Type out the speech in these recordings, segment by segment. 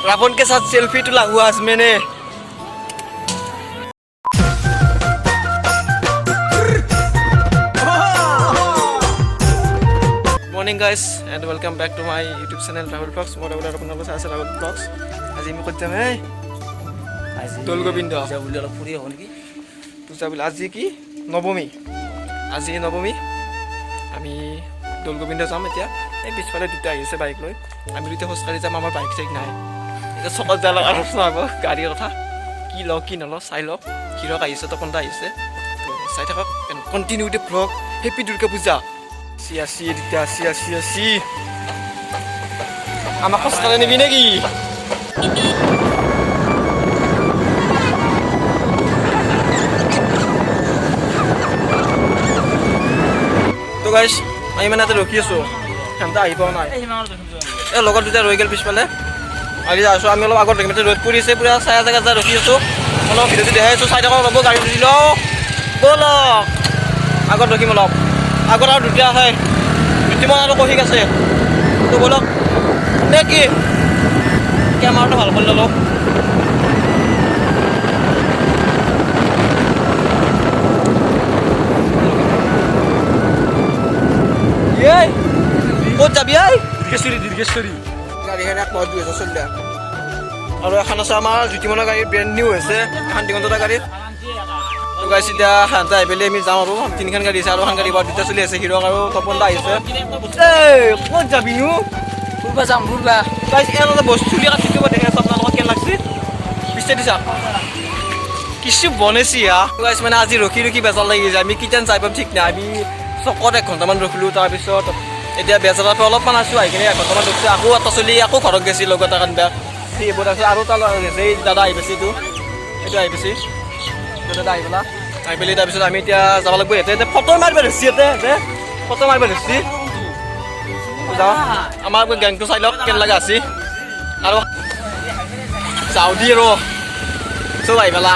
रावण के साथ सेल्फी तुला हुआ आज मैंने morning guys and welcome back to my YouTube channel Rahul vlogs more ओला আপোনালোকৰ চাই আছে ৰাহুল ব্লগছ আজি মই কইতাম হে আজি দৌল গোবিন্দ যাবলে অলপ ফুৰি হ'ব নেকি পূজা বলে আজি কি নৱমী আজি নৱমী আমি দৌল গোবিন্দ যাম এতিয়া এই পিছফালে দুটা আহিছে বাইক লৈ আমি দুটা হস্কাৰি যাম আমাৰ বাইক চেক নাই এটা সকল জালা আলোচনা হ'ব গাড়ীৰ কথা কি ল কি নল চাই ল কিৰক আহিছে তো কোনটা আহিছে চাই থাকক continue the blog happy Durga Puja Sia-sia dia sia-sia. Ama kos kalian ini lagi. To guys, আমি মানে এটা ৰখি আছো। হেমটা আহি পাও নাই। এই লগত দুটা ৰৈ গেল পিছফালে। আহি আছো আমি অলপ আগত ৰখিম ৰ'দ পৰিছে পুৰা ছায়া জায়গা যা ৰখি আছো। অলপ ভিডিঅ'টো দেখাই আছো চাই থাকক ল'ব গাড়ী দি লও। বলক। আগত ৰখিম অলপ। আগত আৰু দুটা আছে দুটিমান আৰু কহিক আছে তো বলক নে কি কেমেৰাটো ভাল কৰি ললো এই ক'ত যাবি এই দীৰ্ঘেশ্বৰী গাড়ীখন এক মই 2000 চলিয়া আৰু এখন আছে আমাৰ জুটিমনৰ গাড়ী ব্ৰেণ্ড নিউ হৈছে এখন দিগন্তটা গাড়ী তো গাইছ এতিয়া হান্তা আইবেলে আমি যাম আৰু তিনখান গাড়ী আছে আৰু এখন গাড়ী বাৰ দুটা চলি আছে হিৰক আৰু তপনদা আহিছে এই ক'ত যাবি নো ফুৰবা যাম ফুৰবা গাইছ এনে বস্তু লিয়া কাটিব দেখে আপোনালোকক কেন লাগছি পিছে দিছা কিছু বনেছি গাইছ মানে আজি ৰখি ৰখি বেজাৰ লাগি যায় আমি কিটান যাই পাম ঠিক নাই আমি চকত 1 ঘণ্টামান ৰখিলো তাৰপিছত এতিয়া বেজাৰৰ পৰা অলপমান আছো আহি কিনে 1 ঘণ্টামান ৰখি আকৌ এটা চলি আকৌ ঘৰত গেছি লগত এখন বেয়া সেইবোৰ আছে আৰু তাৰ আছে এই দাদা আহি বেছি এইটো আহি বেছি দাদা আহিবলা আইবেলি তাৰপিছত আমি এতিয়া যাব লাগিব ইয়াতে ফটো মাৰিব ধৰিছি ইয়াতে ফটো মাৰিব ধৰিছি যাওঁ আমাৰ গেংটো চাই লওক কেন লগা আছে আৰু যাওঁ দি ৰ চব আহিবলা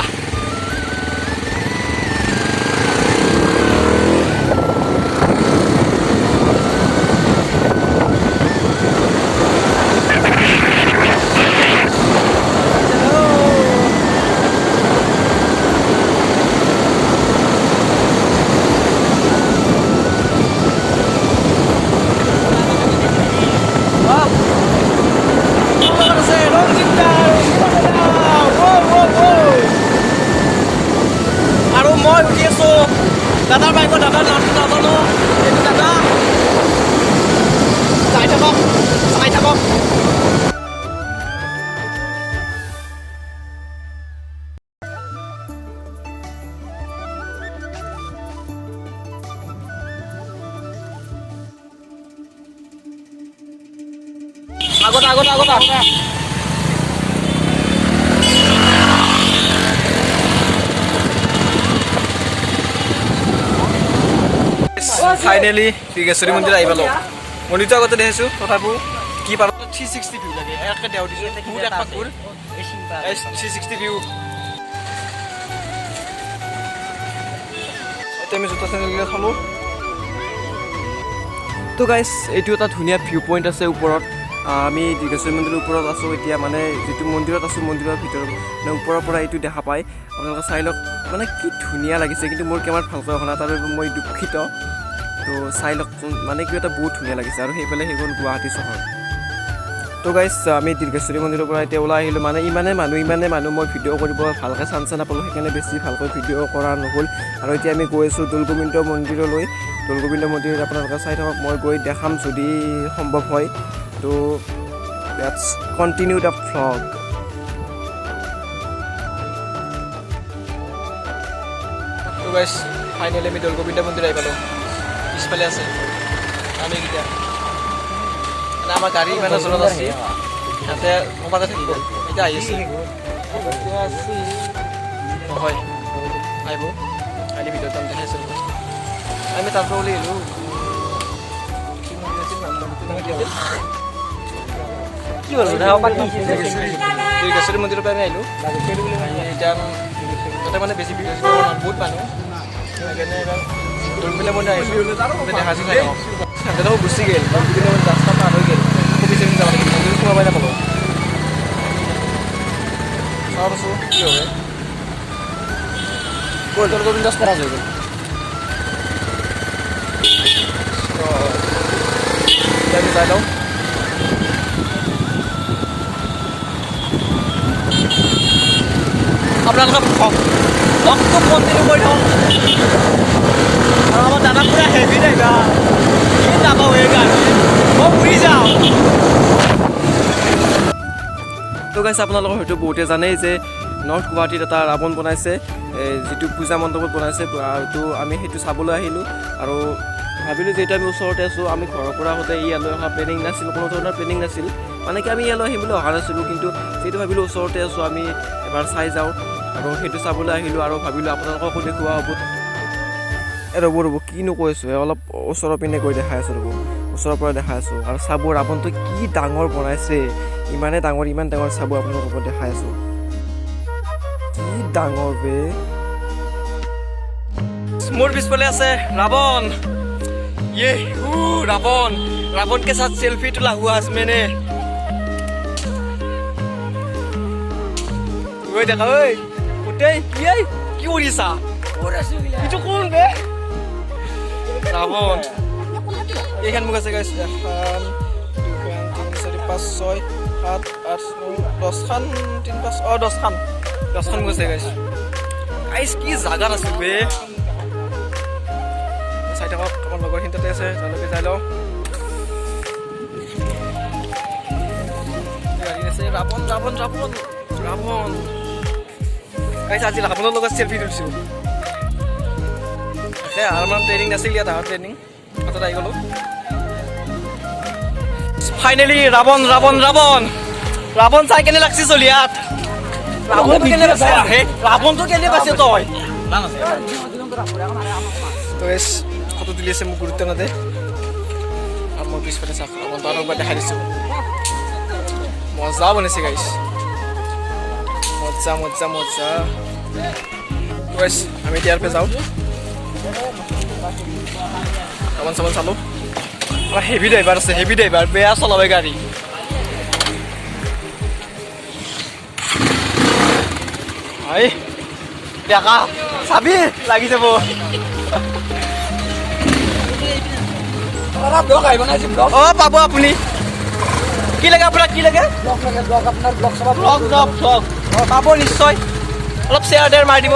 দাদাৰ বাইকত দাদাৰ নামটো নাজানো এইটো দাদা চাই থাকক আগত ফাইনেলি দীৰ্ঘেশ্বৰী মন্দিৰ আহি পালো মন্দিৰটো আগতে দেখিছো তথাপিও কি পাৰো 360 ভিউ লাগে একে দেও দিছো বহুত এক পাকুৰ 360 ভিউ এতিয়া আমি জোতা চেনেল খালো তো গাইছ এইটো এটা ধুনীয়া ভিউ পইণ্ট আছে ওপৰত আমি দীৰ্ঘেশ্বৰী মন্দিৰৰ ওপৰত আছো এতিয়া মানে যিটো মন্দিৰত আছো মন্দিৰৰ ভিতৰত মানে ওপৰৰ পৰা এইটো দেখা পায় আপোনালোকে চাই লওক মানে কি ধুনীয়া লাগিছে কিন্তু মোৰ কেমেৰাত ভালকৈ অহা নাই তাৰ বাবে মই দুখিত তো চাই লওক মানে কিবা এটা বহুত ধুনীয়া লাগিছে আৰু সেইফালে সেইখন গুৱাহাটী চহৰ তো গাইছ আমি দীৰ্ঘেশ্বৰী মন্দিৰৰ পৰা এতিয়া ওলাই আহিলোঁ মানে ইমানে মানুহ মই ভিডিঅ' কৰিব ভালকৈ চান্স নাপালোঁ সেইকাৰণে বেছি ভালকৈ ভিডিঅ' কৰা নহ'ল আৰু এতিয়া আমি গৈ আছোঁ দৌল গোবিন্দ মন্দিৰলৈ দৌল গোবিন্দ মন্দিৰত আপোনালোকে চাই থাকক মই গৈ দেখাম যদি সম্ভৱ হয় তো লেটছ কণ্টিনিউ দ্য ভ্লগ তো গাইছ ফাইনেলি আমি দৌল গোবিন্দ মন্দিৰ আহি পালোঁ পিছফালে আছে আমি এতিয়া আমাৰ গাড়ী ইমান ওচৰত আছে ইয়াতে ক'ৰবাতে থাকিব এতিয়া আহিছে হয় আহিব আহিলে ভিতৰত যাম দেখাইছোঁ আমি তাৰ পৰা ওলাই আহিলোঁ কি হ'ল দীৰ্ঘেশ্বৰী মন্দিৰৰ পৰা আমি আহিলোঁ এতিয়া তাতে মানে বেছি ভিডিঅ' বহুত মানুহ সেইকাৰণে দৌল গোবিন্দ মন্দিৰ আহিছোঁ দেখাইছোঁ চাই দাদাও গুচি গ'ল দৌল গোবিন্দ মন্দিৰ ৰাস্তা পাৰ হৈ গ'ল আকৌ পিছে যাব লাগিব মন্দিৰ সোমাবই নাপাব গাঁৱত আছোঁ কি হবে গ'ল গোবিন্দাস পৰা হৈ গ'ল আমি যাই লওঁ আপোনালোকক ব্লগটো কণ্টিনিউ কৰি থওঁ আৰু আমাৰ দাদা পুৰা হেভি ড্ৰাইভাৰ কি নাপাওঁ সেইকাৰণে মই উৰি যাওঁ তো গাইছে আপোনালোকৰ হয়তো বহুতে জানেই যে নৰ্থ গুৱাহাটীত এটা ৰাৱণ বনাইছে যিটো পূজা মণ্ডপত বনাইছে তো আমি সেইটো চাবলৈ আহিলোঁ আৰু ভাবিলোঁ যিহেতু আমি ওচৰতে আছোঁ আমি ঘৰৰ পৰা আহোঁতে ইয়ালৈ অহা প্লেনিং নাছিল কোনো ধৰণৰ প্লেনিং নাছিল মানে কি আমি ইয়ালৈ আহিবলৈ অহা নাছিলোঁ কিন্তু যিহেতু ভাবিলোঁ ওচৰতে আছোঁ আমি এবাৰ চাই যাওঁ আৰু সেইটো চাবলৈ আহিলোঁ আৰু ভাবিলোঁ আপোনালোককো দেখুওৱা হ'ব ৰ'ব কিনো কৈ আছোঁ অলপ ওচৰৰ পিনে গৈ দেখাই আছোঁ ৰ'ব ওচৰৰ পৰা দেখাই আছোঁ আৰু চাব ৰাৱণটো কি ডাঙৰ বনাইছে ইমান ডাঙৰ চাব আপোনালোকক দেখাই আছোঁ কি ডাঙৰ বে মোৰ পিছফালে আছে ৰাৱণ ये रावण के साथ सेल्फी तुला हुआ आज मैंने ওই দেখা ওই ওটাই কি কৰিছা এইটো কোন বে ৰাৱণ এইখান মোক আছে গাইছ 1 2 3 4 5 6 7 8 9 10 খান 3 5 10 খান মোক আছে গাইছ কি জাগাত আছে বে চাই থাকক আমাৰ লগৰখিনি তাতে আছে তেওঁলোকে যাই লওঁ গাড়ী আছে ৰাৱণ গাইছে আজি ৰাৱণৰ লগত চেল্ফি তুলিছোঁ আমাৰ ট্ৰেইনিং নাছিল ইয়াত আমাৰ ট্ৰেইনিং হাতত আহি গ'লোঁ ফাইনেলি ৰাৱণ চাই কেনে লাগছে চলি ইয়াত ৰাৱণটো কেনে পাইছে তই ফটো তুলি আছে মোক গুৰুত্ব নাদে আৰু মই পিছফালে চাওঁ ৰাৱণটো একবাৰ দেখাই দিছোঁ মজা বনাইছে গাইছ মজা গাইছ আমি ইয়াৰ পৰা যাওঁ ৰাৱণ চাৱণ চালোঁ আমাৰ হেভি ড্ৰাইভাৰ আছে বেয়া চলাবে গাড়ী ডেকা চাবি লাগি যাব পাব আপুনি কি লাগে আপোনাক কি লাগে পাব নিশ্চয় অলপ শ্বেয়াৰ ডেয়াৰ মাৰি দিব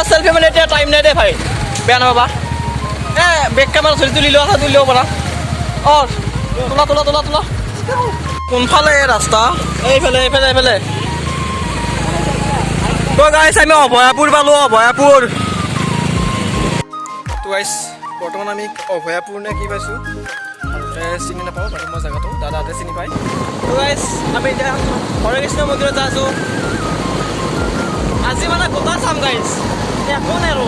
চেল্ফি মানে এতিয়া টাইম নাই দে ভাই বেয়া নাপাবা বেক কেমেৰা চলি তুলি লোৱা তুলিব পাৰা তোলা কোনফালে ৰাস্তা এইফালে গাইছ আমি অভয়াপুৰ পালোঁ অভয়াপুৰ তো গাইছ বৰ্তমান আমি অভয়াপুৰ নে কি পাইছোঁ চিনি নাপাওঁ বাৰু মই জেগাটো দাদাহঁতে চিনি পায় তো গাইছ আমি এতিয়া হৰে কৃষ্ণ মন্দিৰত যাই আছোঁ আজি মানে গোটা চাম গাইছ একো নাই আৰু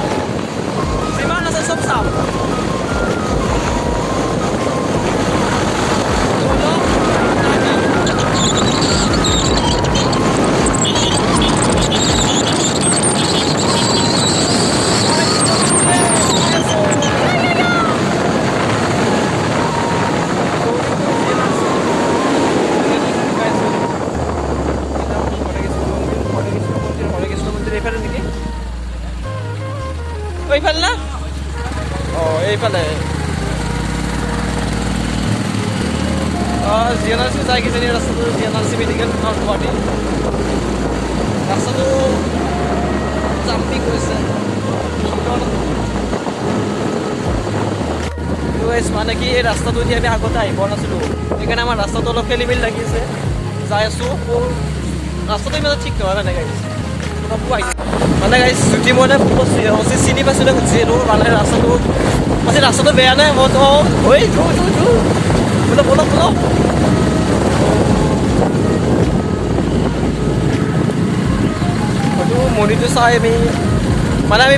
যিমান আছে চব চাম এইফালে না এইফালে জিএনআৰচি যাই কিজানি ৰাস্তাটো জিএনআৰচি মেডিকেল নৰ্থ গুৱাহাটী ৰাস্তাটো জাম্পিং হৈছে মানে কি এই ৰাস্তাটো এতিয়া আমি আগতে আহি পোৱা নাছিলোঁ সেইকাৰণে আমাৰ ৰাস্তাটো অলপ খেলি মেলি লাগিছে যাই আছোঁ ৰাস্তাটো ইমান ঠিক নহয় মানে গাইছ মানে গাইছ যদি মই চিনি পাইছিলোঁ যিহেতু মানে ৰাস্তাটো বেয়া নাই মই তো বলক হয়তো মন্দিৰটো চাই আমি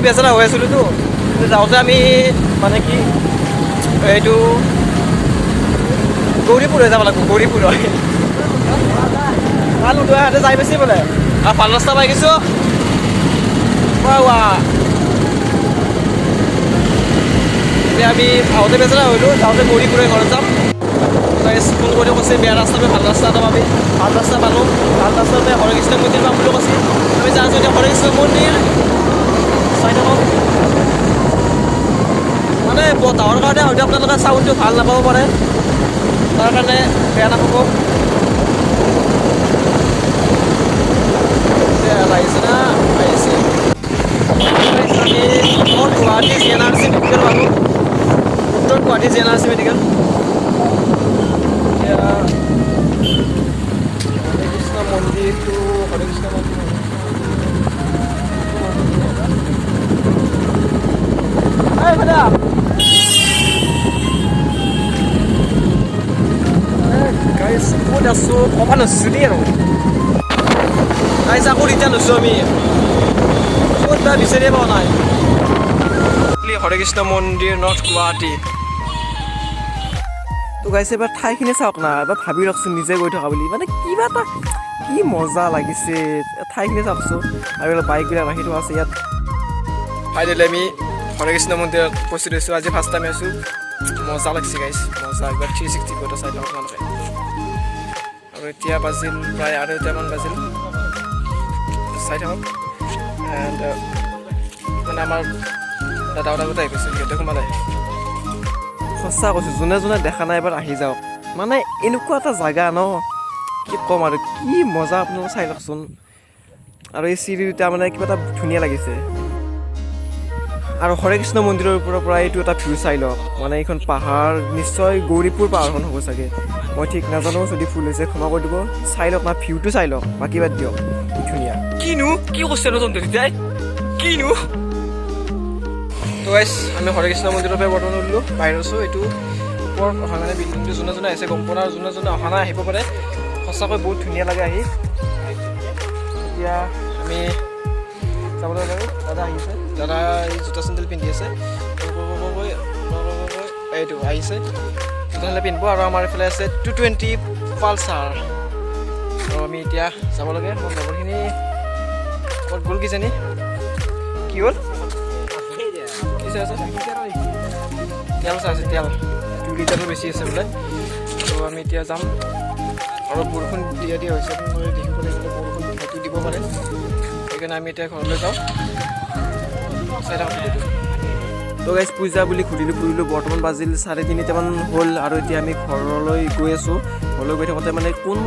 বেচেৰা হৈ আছিলোঁতো যাওঁতে আমি মানে কি এইটো গৌৰীপুৰ হৈ যাব লাগিব গৌৰীপুৰ হয় ভাল উদয়াহাটে যাই পাইছে বোলে আৰু ভাল ৰাস্তা পাই গৈছোঁ এতিয়া আমি আহোঁতে বেচেৰা হ'লোঁ যাওঁতে গৌৰীপুৰে ঘৰত যাম গাইছ ফোন কৰি কৈছে বেয়া ৰাস্তা ভাল ৰাস্তা এটা পাবি ভাল ৰাস্তা পালোঁ ভাল ৰাস্তাতে হৰে কৃষ্ণ মন্দিৰ পাম বুলি কৈছে আমি যাওঁ যদি হৰে কৃষ্ণ মন্দিৰ চাই থাকক মানে বতাহৰ কাৰণে হয়তো আপোনালোকে চাউণ্ডটো ভাল নাপাব পাৰে তাৰ কাৰণে বেয়া নাপাব লাগিছে না আহিছে আমি Guwahati G N R C medical পালোঁ উত্তৰ Guwahati G N R C medical এতিয়া হৰে কৃষ্ণ মন্দিৰটো হৰে কৃষ্ণ মন্দিৰ গাইজ ক'ত আছোঁ ক'ব নাছিলোঁ দেই আৰু গাইজ আকৌ ৰিটাৰ্ণ হৈছোঁ আমি ক'ত বা বিচাৰিয়ে পোৱা নাই হৰে কৃষ্ণ মন্দিৰ নৰ্থ গুৱাহাটী তো গাইছে এবাৰ ঠাইখিনি চাওক না এবাৰ ভাবি ৰাখছোঁ নিজে গৈ থকা বুলি মানে কিবা এটা কি মজা লাগিছে ঠাইখিনি চাওকচোন আৰু অলপ বাইকবিলাক ৰাখি থোৱা আছে ইয়াত ফাইনেলি আমি হৰে কৃষ্ণ মন্দিৰত উপস্থিত হৈছোঁ আজি ফাৰ্ষ্ট টাইম আছোঁ মজা লাগিছে গাইছ মজা একবাৰ 360 ফটো চাই লওক আপোনালোকে আৰু এতিয়া বাজিল প্ৰায় 2:30মান বাজিল চাই থাকক এণ্ড মানে আমাৰ দাদা গোটেই আহি গৈছে সিহঁতে সোমালে সঁচা কৈছোঁ যোনে যোনে দেখা নাই এবাৰ আহি যাওক মানে এনেকুৱা এটা জেগা ন কি ক'ম আৰু কি মজা আপোনালোকে চাই লওকচোন আৰু এই চিৰি দুটা মানে কিবা এটা ধুনীয়া লাগিছে আৰু হৰে কৃষ্ণ মন্দিৰৰ ওপৰৰ পৰা এইটো এটা ভিউ চাই লওক মানে এইখন পাহাৰ নিশ্চয় গৌৰীপুৰ পাহাৰখন হ'ব চাগে মই ঠিক নাজানো যদি ফুল হৈছে ক্ষমা কৰি দিব চাই লওক না ভিউটো চাই লওক বাকী বাদ দিয়ক কি ধুনীয়া কিনো কি কৈছে নতুন তেতিয়াই কিনো তো গাইছ আমি হৰে কৃষ্ণ মন্দিৰৰ পৰা বৰ্তমান ওলিলোঁ বাহিৰত আছোঁ এইটো ওপৰ অহা মানে বিল্ডিংটো যোনে যোনে আহিছে গম পোৱা নাই যোনে যোনে অহা নাই আহিব পাৰে সঁচাকৈ বহুত ধুনীয়া লাগে আহি এতিয়া আমি চাবলৈ পাৰোঁ দাদা আহিছে দাদা এই জোতা চেণ্ডেল পিন্ধি আছে এইটো আহিছে জোতা চেণ্ডেল পিন্ধিব আৰু আমাৰ এইফালে আছে 220 পালচাৰ আৰু আমি এতিয়া যাব লাগে মোৰ লগৰখিনি ক'ত গ'ল কিজানি কি হ'ল কি চাই আছে তেল চাই আছে তেল 2 লিটাৰৰ বেছি আছে বোলে তো আমি এতিয়া যাম আৰু বৰষুণ দিয়া হৈছে মই দেখিব লাগিব বৰষুণ হয়তো দিব পাৰে সেইকাৰণে আমি এতিয়া ঘৰলৈ যাওঁ চাই থাকোঁ তো গাইজ পূজা বুলি ফুৰিলোঁ বৰ্তমান বাজিল 3:30মান হ'ল আৰু এতিয়া আমি ঘৰলৈ গৈ আছোঁ ঘৰলৈ গৈ থাকোঁতে মানে কোন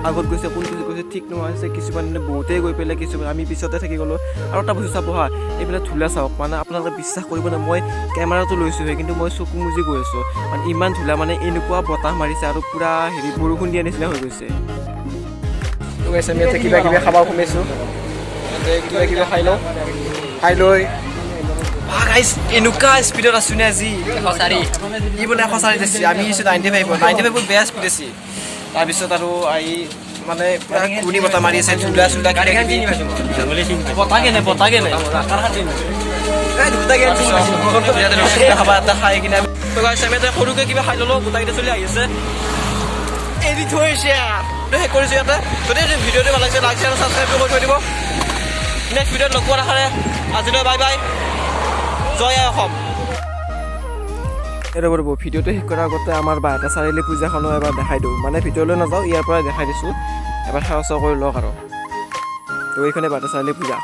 আগত গৈছে কোন পিছত গৈছে ঠিক নোহোৱা হৈছে কিছুমান বহুতেই গৈ পেলাই কিছুমান আমি পিছতে থাকি গ'লোঁ আৰু এটা বস্তু চাব হা এইবিলাক ধূলা চাওক মানে আপোনালোকে বিশ্বাস কৰিব নাই মই কেমেৰাটো লৈছোঁহে কিন্তু মই চকু মুজি গৈ আছোঁ মানে ইমান ধূলা মানে এনেকুৱা বতাহ মাৰিছে আৰু পূৰা বৰষুণ দিয়া নিচিনা হৈ গৈছে তো গাইজ আমি ইয়াতে কিবা কিবি খাব সোমাইছোঁ কিবা কিবি খাই লৈ গাইজ এনেকুৱা স্পীডত আছোঁ নে আজি ই বোলে 140 দিছে আমি 95 বেয়া স্পীড আছে তাৰপিছত আৰু আহি মানে পুৰা ঘূৰ্ণি বতাহ মাৰি আছে ধূলা বতাহ কেনে খাবা এটা খাই কিনে তো গাইজ আমি এটা সৰুকৈ কিবা খাই ল'লোঁ গোটাকেইটা চলি আহি আছে এৰি থৈছে শেষ কৰিছোঁ ইয়াতে যদি ভিডিঅ'টো ভাল লাগিছে লাইক আৰু ছাবস্ক্ৰাইব কৰি থৈ দিব নেক্সট ভিডিঅ'ত লগ পোৱাৰ আশাৰে আজিলৈ বাই বাই জয় অসম ৰ'ব ভিডিঅ'টো শেষ কৰাৰ আগতে আমাৰ বাৰটা চাৰিআলি পূজাখনো এবাৰ দেখাই দিওঁ মানে ভিডিঅ'লৈ নাযাওঁ ইয়াৰ পৰাই দেখাই দিছোঁ এবাৰ সেৱা চেৱা কৰি লওক আৰু তো এইখনে বাৰটা চাৰিআলি পূজা